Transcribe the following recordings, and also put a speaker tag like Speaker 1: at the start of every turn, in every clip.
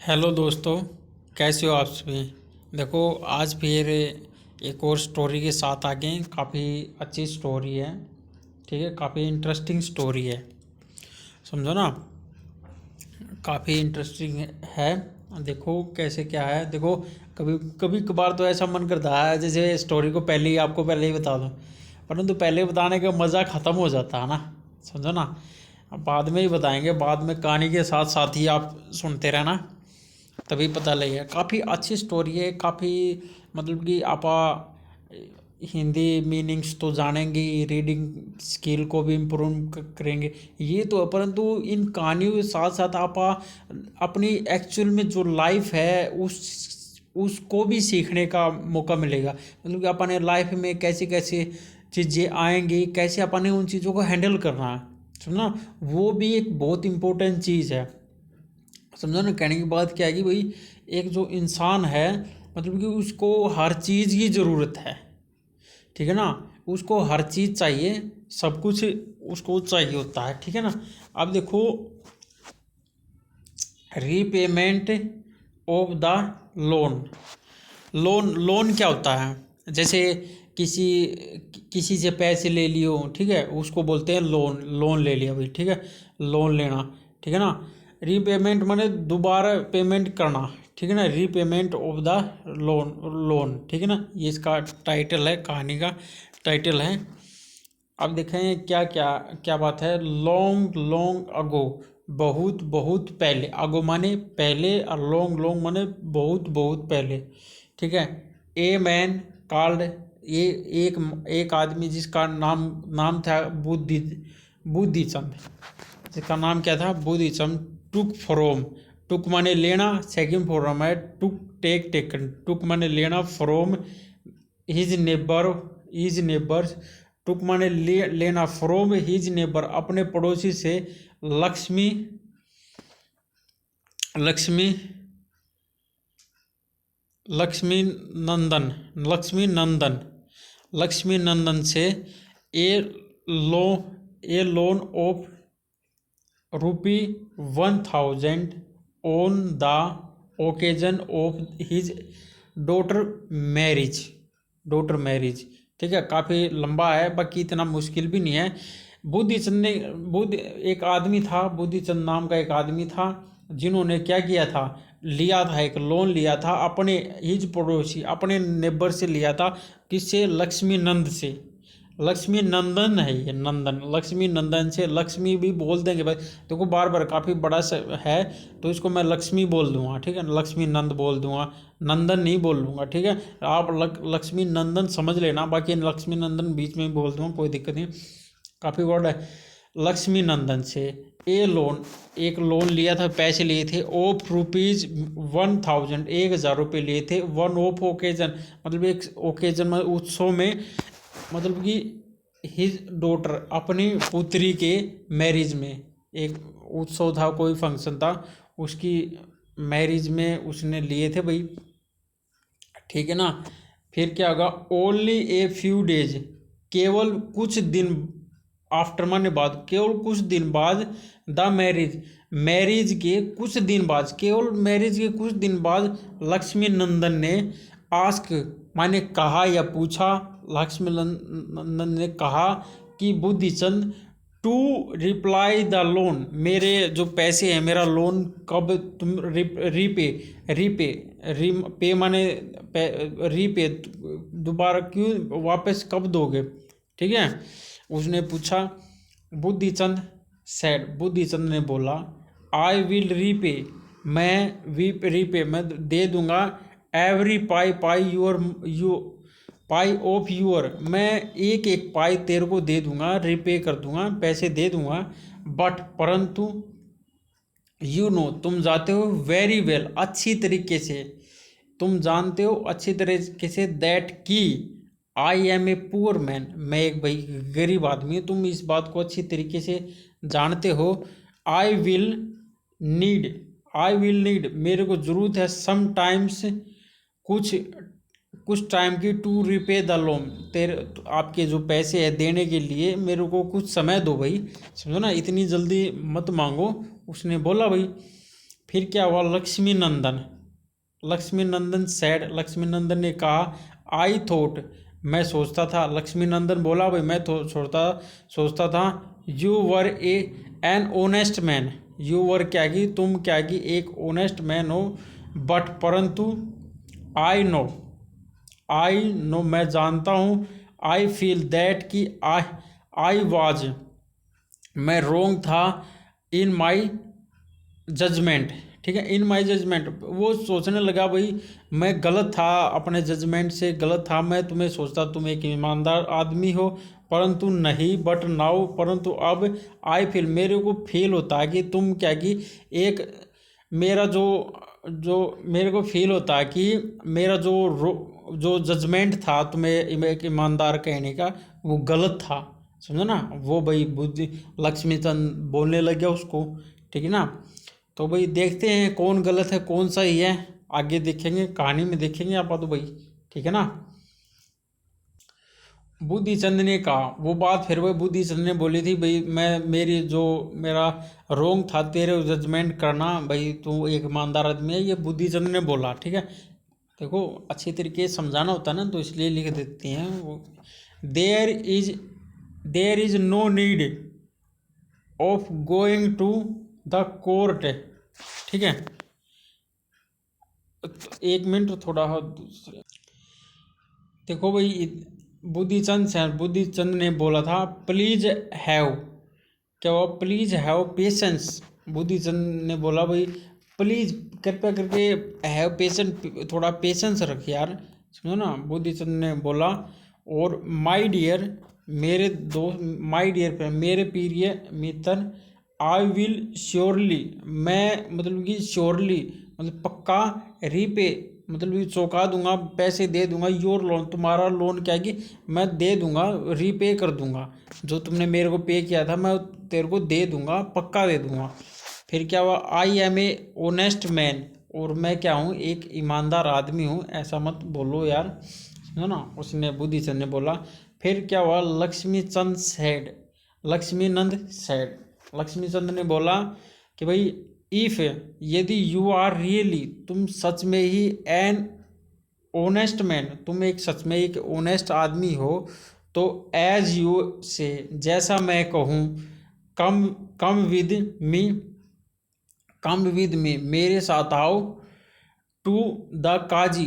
Speaker 1: Hello दोस्तों, कैसे हो आप सभी। देखो, आज फिर एक और स्टोरी के साथ आ गए हैं। काफ़ी अच्छी स्टोरी है, ठीक है। काफ़ी इंटरेस्टिंग स्टोरी है, समझो ना। काफ़ी इंटरेस्टिंग है। देखो कैसे क्या है। देखो, कभी कभी कभार तो ऐसा मन करता है जैसे स्टोरी को पहले ही बता दूं, परंतु पहले बताने का मज़ा ख़त्म हो जाता है ना, समझो ना। अब बाद में ही बताएंगे, बाद में कहानी के साथ साथ ही आप सुनते रहना, तभी पता लगेगा। काफ़ी अच्छी स्टोरी है। काफ़ी मतलब कि आप हिंदी मीनिंग्स तो जानेंगे ही, रीडिंग स्किल को भी इम्प्रूव करेंगे, ये तो है। परंतु इन कहानियों के साथ साथ आप अपनी एक्चुअल में जो लाइफ है उसको भी सीखने का मौका मिलेगा। मतलब कि अपने लाइफ में कैसे कैसे चीज़ें आएंगी, कैसे अपने उन चीज़ों को हैंडल करना है, समझना। वो भी एक बहुत इम्पोर्टेंट चीज़ है, समझो ना। कहने की बात क्या है कि भाई एक जो इंसान है, मतलब कि उसको हर चीज़ की ज़रूरत है, ठीक है ना। उसको हर चीज़ चाहिए, सब कुछ उसको चाहिए होता है, ठीक है ना। अब देखो, repayment of the loan. Loan loan क्या होता है। जैसे किसी किसी से पैसे ले लियो, ठीक है, उसको बोलते हैं लोन। लोन ले लिया भाई, ठीक है, लोन लेना, ठीक है ना। रीपेमेंट माने दोबारा पेमेंट करना, ठीक है ना। Repayment of the loan loan ठीक है ना। ये इसका टाइटल है, कहानी का टाइटल है। अब देखें क्या क्या क्या बात है। लॉन्ग लॉन्ग अगो, बहुत बहुत पहले। अगो माने पहले, और लॉन्ग लॉन्ग माने बहुत बहुत पहले, ठीक है। ए मैन कॉल्ड, ये एक एक आदमी जिसका नाम नाम था बुद्धिचंद, जिसका नाम क्या था, बुद्धिचंद। टुक फ्रॉम, टुक माने लेना, सेकंड फॉर्म है टुक, टेक टेकन। टुक माने लेना, from his neighbour, his neighbours. Took माने लेना, फ्रॉम हिज नेबर, अपने पड़ोसी से। लक्ष्मी लक्ष्मी लक्ष्मी नंदन, लक्ष्मी नंदन, लक्ष्मी नंदन से। ए लो a loan of rupee 1000 on the occasion of his daughter marriage, daughter marriage, ठीक है। काफ़ी लंबा है, बाकी इतना मुश्किल भी नहीं है। बुद्धिचंद ने, बुद्ध एक आदमी था, बुद्धिचंद नाम का एक आदमी था, जिन्होंने क्या किया था, लिया था, एक लोन लिया था अपने हिज पड़ोसी, अपने नेबर से लिया था। किससे? लक्ष्मी नंद से। लक्ष्मी नंदन है ये, नंदन, लक्ष्मी नंदन से। लक्ष्मी भी बोल देंगे भाई, देखो बार बार काफ़ी बड़ा है, तो इसको मैं लक्ष्मी बोल दूंगा, ठीक है। लक्ष्मी नंद बोल दूंगा, नंदन नहीं बोल दूंगा, ठीक है। आप लक्ष्मी नंदन समझ लेना, बाकी लक्ष्मी नंदन बीच में बोल दूंगा, कोई दिक्कत नहीं। काफ़ी वर्ड है। लक्ष्मी नंदन से ए लोन, एक लोन लिया था, पैसे लिए थे, ऑफ रुपीज़ 1000, 1000 रुपये लिए थे। वन ऑफ ओकेजन, मतलब एक ओकेजन में, उत्सव में, मतलब कि हिज डॉटर, अपनी पुत्री के मैरिज में। एक उत्सव था, कोई फंक्शन था, उसकी मैरिज में उसने लिए थे भाई, ठीक है ना। फिर क्या होगा, ओनली ए फ्यू डेज, केवल कुछ दिन, आफ्टर माने बाद, केवल कुछ दिन बाद, द मैरिज, मैरिज के कुछ दिन बाद, केवल मैरिज के कुछ दिन बाद, लक्ष्मी नंदन ने आस्क माने कहा या पूछा, लक्ष्मी नंदन ने कहा कि Buddhichand, to reply the loan, मेरे जो पैसे हैं, मेरा लोन कब तुम रीपे, रीपे पे माने रीपे, दोबारा क्यों, वापस कब दोगे, ठीक है, उसने पूछा। बुद्धिचंद सेड, बुद्धिचंद ने बोला, आई विल रीपे, मैं रीपे, मैं दे दूंगा, every pie pie your you pie of your, मैं एक एक पाई तेरे को दे दूंगा, रिपे कर दूंगा, पैसे दे दूंगा। बट परंतु, यू नो, तुम जानते हो, वेरी वेल, अच्छी तरीके से, तुम जानते हो अच्छी तरीके से, दैट की I am a poor man, मैं एक भाई गरीब आदमी हूँ, तुम इस बात को अच्छी तरीके से जानते हो। I will need, I will need, मेरे को ज़रूरत है, समटाइम्स, कुछ कुछ टाइम की, टू रिपे द लोन, तेरे आपके जो पैसे हैं देने के लिए, मेरे को कुछ समय दो भाई, समझो ना, इतनी जल्दी मत मांगो, उसने बोला भाई। फिर क्या हुआ, लक्ष्मी नंदन, लक्ष्मी नंदन सैड, लक्ष्मी नंदन ने कहा, आई थॉट, मैं सोचता था, लक्ष्मी नंदन बोला, भाई मैं तो सोचता था, you were N honest man, you were क्या कि तुम क्या कि एक ओनेस्ट मैन हो, बट परंतु आई नो मैं जानता हूँ, आई फील दैट कि आई वाज मैं रोंग था इन माई जजमेंट, ठीक है, इन माई जजमेंट, वो सोचने लगा भाई मैं गलत था, अपने जजमेंट से गलत था, मैं तुम्हें सोचता तुम एक ईमानदार आदमी हो, परंतु नहीं, बट नाउ, परंतु अब आई फील मेरे को फील होता है कि तुम क्या कि एक मेरा जो जो मेरे को फील होता है कि मेरा जो जजमेंट था तुम्हें एक ईमानदार कहने का, वो गलत था, समझो ना, वो भाई बुद्धि लक्ष्मीचंद बोलने लग गया उसको, ठीक है ना। तो भाई देखते हैं कौन गलत है कौन सही है, आगे देखेंगे, कहानी में देखेंगे आप तो भाई, ठीक है ना। बुद्धिचंद ने कहा, वो बात फिर वही बुद्धिचंद ने बोली थी, भाई मैं मेरी जो मेरा रोंग था तेरे जजमेंट करना, भाई तू एक ईमानदार आदमी है, ये बुद्धिचंद ने बोला, ठीक है। देखो अच्छी तरीके से समझाना होता है ना, तो इसलिए लिख देते हैं वो, there is there is no need of going to the court, ठीक है। एक मिनट थोड़ा दूसरे, देखो भाई बुद्धिचंद ने बोला था, प्लीज हैव, क्या हुआ, प्लीज हैव पेशेंस, बुद्धिचंद ने बोला भाई प्लीज कृपया करके हैव पेशेंस, थोड़ा पेशेंस रख यार, समझो ना, बुद्धिचंद ने बोला। और माय डियर, मेरे दोस्त, माय डियर मेरे प्रिय मित्र, आई विल श्योरली, मैं मतलब कि श्योरली मतलब पक्का, रीपे मतलब कि चौका दूंगा, पैसे दे दूंगा, योर लोन तुम्हारा लोन क्या है कि मैं दे दूंगा, रीपे कर दूंगा, जो तुमने मेरे को पे किया था मैं तेरे को दे दूंगा, पक्का दे दूंगा। फिर क्या हुआ, I am a honest man, और मैं क्या हूँ, एक ईमानदार आदमी हूँ, ऐसा मत बोलो यार, है ना, उसने बुद्धिचंद ने बोला। फिर क्या हुआ, लक्ष्मीचंद सैड, लक्ष्मीनंद सैड, लक्ष्मीचंद ने बोला कि भाई इफ, यदि यू आर रियली, तुम सच में ही एन ओनेस्ट मैन, तुम एक सच में एक ओनेस्ट आदमी हो, तो एज यू से, जैसा मैं कहूँ, कम come with me, come with me मेरे साथ आओ, टू द काजी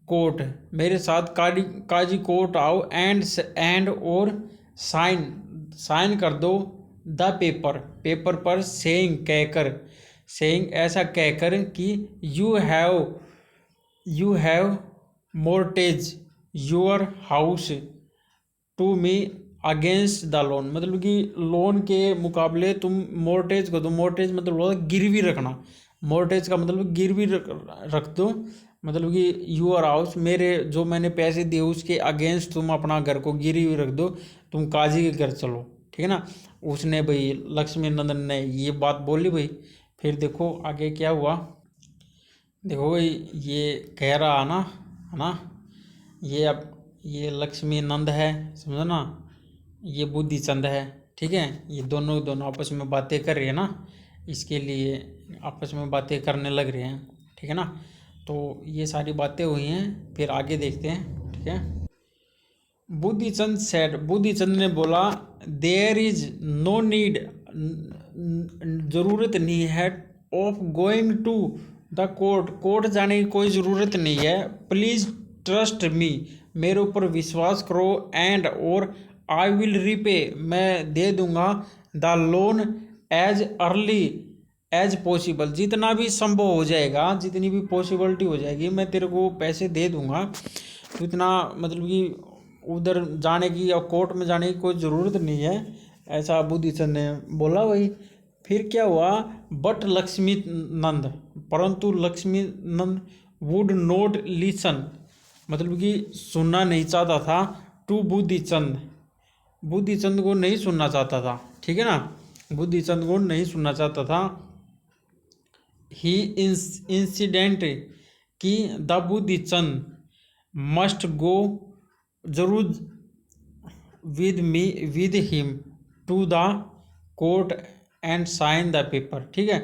Speaker 1: कोर्ट, मेरे साथ काजी कोर्ट आओ, एंड और साइन साइन कर दो, द पेपर, पेपर पर, सेइंग कहकर, सेइंग ऐसा कहकर कि you have mortgage your house to me against the loan, मतलब कि लोन के मुकाबले तुम मोर्टेज को दो, मोर्टेज मतलब होता है गिरवी रखना, मोर्टेज का मतलब गिरवी रख दो, मतलब कि यूर हाउस, मेरे जो मैंने पैसे दिए उसके अगेंस्ट तुम अपना घर को गिरवी रख दो, तुम काजी के घर चलो, ठीक है ना। उसने भाई लक्ष्मी नंदन ने ये बात बोली भाई। फिर देखो आगे क्या हुआ, देखो भाई ये कह रहा ना, है ना, ये अब ये लक्ष्मी नंद है, समझो ना, ये बुद्धिचंद है, ठीक है, ये दोनों दोनों आपस में बातें कर रहे हैं ना, इसके लिए आपस में बातें करने लग रहे हैं, ठीक है ना। तो ये सारी बातें हुई हैं, फिर आगे देखते हैं, ठीक है। बुद्धिचंद सेड, बुद्धिचंद ने बोला, देयर इज नो नीड, ज़रूरत नहीं है, of going to the court, court जाने की कोई ज़रूरत नहीं है, प्लीज़ ट्रस्ट मी, मेरे ऊपर विश्वास करो, एंड और आई विल रीपे, मैं दे दूंगा, the loan as early as possible, जितना भी संभव हो जाएगा, जितनी भी पॉसिबिलिटी हो जाएगी मैं तेरे को पैसे दे दूंगा, तो इतना मतलब कि उधर जाने की या कोर्ट में जाने की कोई ज़रूरत नहीं है, ऐसा बुद्धिचंद ने बोला भाई। फिर क्या हुआ, बट लक्ष्मी नंद, परंतु लक्ष्मी नंद वुड नॉट लिसन, मतलब कि सुनना नहीं चाहता था, टू बुद्धिचंद, बुद्धिचंद को नहीं सुनना चाहता था, ठीक है ना, बुद्धिचंद को नहीं सुनना चाहता था। ही इंसिडेंट कि द बुद्धिचंद मस्ट गो, जरूर with him to the court and sign the paper, ठीक है,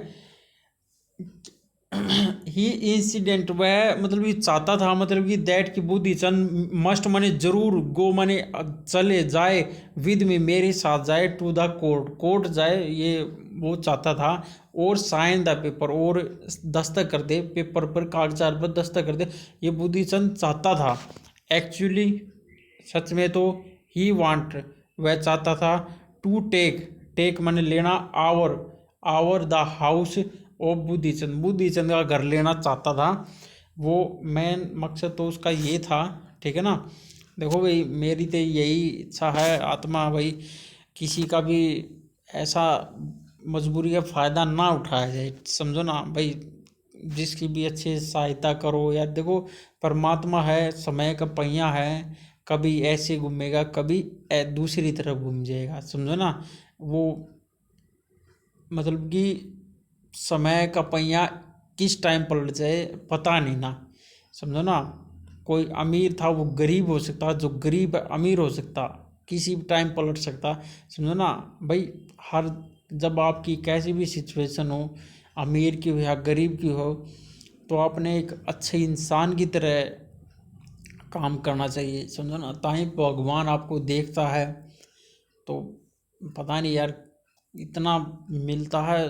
Speaker 1: ही इंसिडेंट, वह मतलब कि चाहता था, मतलब कि दैट की बुद्धिचंद मस्ट माने जरूर, गो माने चले जाए, विद में मेरे साथ जाए, टू द कोर्ट कोर्ट जाए, ये वो चाहता था, और साइन द पेपर, और दस्तखत कर दे पेपर पर, कागजात पर दस्तखत कर दे, ये बुद्धिचंद चाहता था। एक्चुअली सच में तो ही वांट, वह चाहता था, टू टेक टेक माने लेना, over over the house of Buddhichand, Buddhichand का घर लेना चाहता था। वो मेन मकसद तो उसका ये था, ठीक है ना। देखो भाई, मेरी तो यही इच्छा है आत्मा भाई, किसी का भी ऐसा मजबूरी का फ़ायदा ना उठाया जाए, समझो ना भाई। जिसकी भी अच्छी सहायता करो यार। देखो, परमात्मा है, समय का पहिया है, कभी ऐसे घूमेगा, कभी दूसरी तरफ घूम जाएगा, समझो ना। वो मतलब कि समय का पहिया किस टाइम पलट जाए पता नहीं ना, समझो ना। कोई अमीर था वो गरीब हो सकता, जो गरीब अमीर हो सकता, किसी भी टाइम पलट सकता, समझो ना भाई। हर जब आपकी कैसी भी सिचुएशन हो, अमीर की हो या गरीब की हो, तो आपने एक अच्छे इंसान की तरह काम करना चाहिए, समझो ना। ताकि भगवान आपको देखता है तो पता नहीं यार, इतना मिलता है,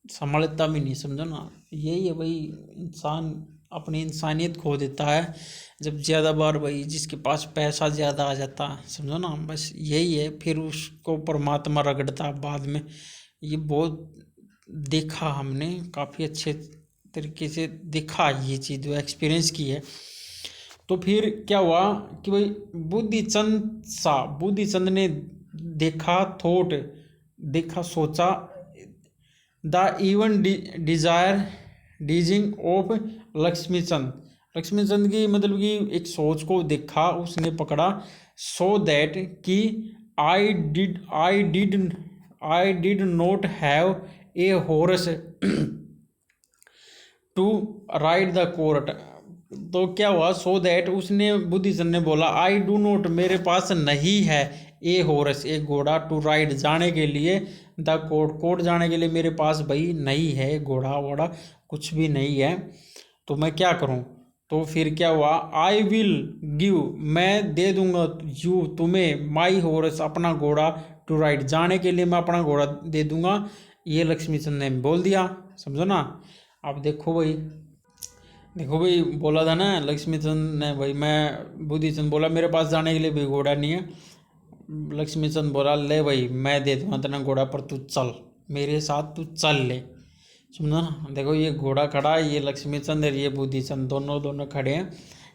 Speaker 1: समझता भी नहीं, समझो ना। यही है भाई, इंसान अपनी इंसानियत खो देता है जब ज़्यादा बार भाई, जिसके पास पैसा ज़्यादा आ जाता है, समझो ना। बस यही है, फिर उसको परमात्मा रगड़ता है बाद में। ये बहुत देखा हमने, काफ़ी अच्छे तरीके से देखा ये चीज़, जो एक्सपीरियंस की है। तो फिर क्या हुआ कि भाई बुद्धिचंद ने देखा, थोट देखा, सोचा, the even desire teasing of Laxmichand, Laxmichand की मतलब कि एक सोच को देखा, उसने पकड़ा। सो दैट कि I did not have a horse to ride the court. तो क्या हुआ, सो दैट उसने, बुद्धिचंद ने बोला, आई डू नॉट मेरे पास नहीं है, ए हॉर्स एक घोड़ा, टू राइड जाने के लिए, द कोर्ट कोर्ट जाने के लिए मेरे पास भाई नहीं है, घोड़ा वोड़ा कुछ भी नहीं है, तो मैं क्या करूं। तो फिर क्या हुआ, आई विल गिव मैं दे दूंगा, यू तुम्हें, माई हॉर्स अपना घोड़ा, टू राइड जाने के लिए मैं अपना घोड़ा दे दूंगा, ये लक्ष्मीचंद ने बोल दिया, समझो ना। अब देखो भाई बोला था ना लक्ष्मीचंद ने भाई, मैं बुद्धिचंद बोला मेरे पास जाने के लिए भी घोड़ा नहीं है, लक्ष्मीचंद बोला ले भाई मैं दे दूंगा तेना घोड़ा, पर तू चल मेरे साथ, तू चल ले, सुनो ना। देखो ये घोड़ा खड़ा है, ये लक्ष्मीचंद और ये बुद्धिचंद, दोनों खड़े हैं,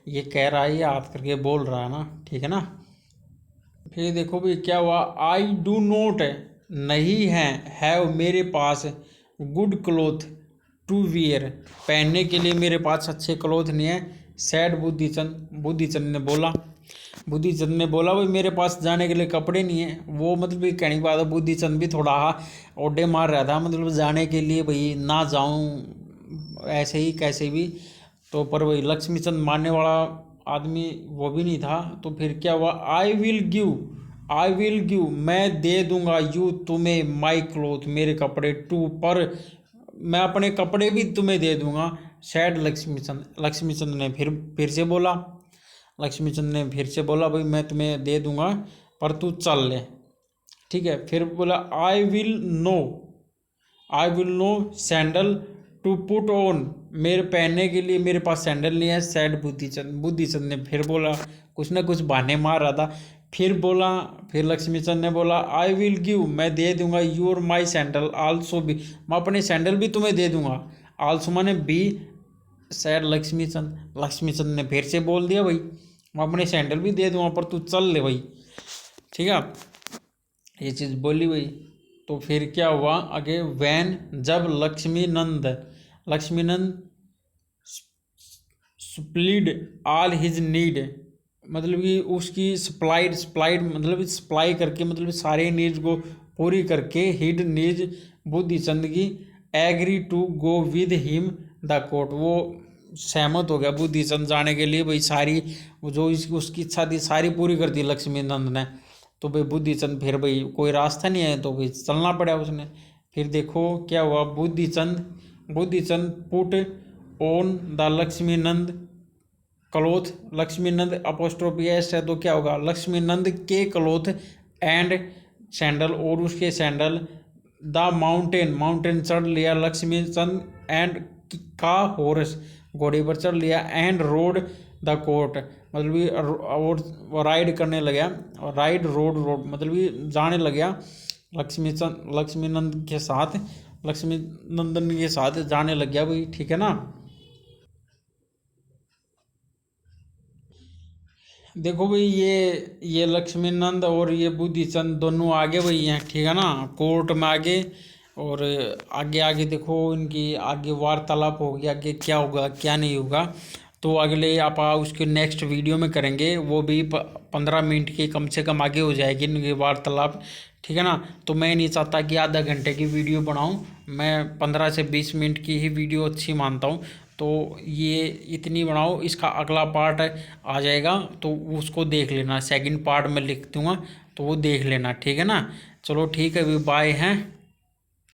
Speaker 1: ये कह रहा है, ये हाथ करके बोल रहा है ना, ठीक है ना। फिर देखो भाई क्या हुआ, आई डू नोट नहीं है, हैव मेरे पास, गुड क्लोथ टू वियर पहनने के लिए मेरे पास अच्छे क्लोथ नहीं है, सैड बुद्धिचंद ने बोला। बुद्धिचंद ने बोला भाई मेरे पास जाने के लिए कपड़े नहीं है। वो मतलब ये कहने की बात है, बुद्धिचंद भी थोड़ा ओडे मार रहा था, मतलब जाने के लिए भाई ना जाऊं ऐसे ही कैसे भी। तो पर वही लक्ष्मीचंद मारने वाला आदमी वो भी नहीं था। तो फिर क्या हुआ, आई विल गिव मैं दे दूंगा, यू तुम्हें, माई क्लोथ मेरे कपड़े, टू पर मैं अपने कपड़े भी तुम्हें दे दूंगा, सैड लक्ष्मीचंद ने फिर से बोला। लक्ष्मीचंद ने फिर से बोला भाई मैं तुम्हें दे दूंगा, पर तू चल ले, ठीक है। फिर बोला I will no sandal to put on मेरे पहनने के लिए मेरे पास सैंडल नहीं है, सैड बुद्धिचंद ने फिर बोला, कुछ ना कुछ बहाने मार रहा था। फिर लक्ष्मीचंद ने बोला आई विल गिव मैं दे दूंगा, यूर माई सैंडल आल्सो भी मैं अपने सैंडल भी तुम्हें दे दूंगा, आल्सो माने भी, सैड लक्ष्मीचंद ने फिर से बोल दिया भाई मैं अपने सैंडल भी दे दूंगा, पर तू चल ले भाई, ठीक है। ये चीज़ बोली भाई। तो फिर क्या हुआ आगे, वैन जब लक्ष्मीनंद सप्लीड ऑल हिज नीड, मतलब कि उसकी सप्लाइड मतलब सप्लाई करके, मतलब सारे नीड्स को पूरी करके, हिड नीड्स बुद्धिचंद की, agree to go with him the court वो सहमत हो गया बुद्धिचंद जाने के लिए भाई, सारी जो उसकी इच्छा थी सारी पूरी कर दी लक्ष्मीनंद ने। तो भाई बुद्धिचंद फिर भाई कोई रास्ता नहीं है तो भाई चलना पड़ा उसने। फिर देखो क्या हुआ, Buddhichand Buddhichand put on the Lakshmi Nand cloth, Lakshmi Nand apostrophe s है तो क्या होगा, लक्ष्मी नंद के क्लोथ एंड सैंडल, और उसके सैंडल। द माउंटेन, माउंटेन चढ़ लिया लक्ष्मी चंद एंड का हॉर्स, घोड़े पर चढ़ लिया। एंड रोड द कोर्ट, मतलब कि और राइड करने लगा, राइड रोड मतलब कि जाने लग गया लक्ष्मी नंद के साथ, लक्ष्मी नंदन के साथ जाने लग गया भाई, ठीक है ना। देखो भाई ये लक्ष्मी नंद और ये बुद्धिचंद दोनों आगे भाई हैं, ठीक है ना, कोर्ट में आगे। और आगे आगे देखो इनकी आगे वार्तालाप होगी, आगे क्या होगा क्या नहीं होगा, तो अगले आप उसके नेक्स्ट वीडियो में करेंगे, वो भी 15 मिनट की कम से कम आगे हो जाएगी इनकी वार्तालाप, ठीक है ना। तो मैं नहीं चाहता कि आधा घंटे की वीडियो बनाऊं, मैं 15 से 20 मिनट की ही वीडियो अच्छी मानता हूं। तो ये इतनी बनाओ, इसका अगला पार्ट आ जाएगा तो उसको देख लेना, सेकंड पार्ट में लिख दूंगा तो वो देख लेना, ठीक है ना। चलो ठीक है, अभी बाय हैं।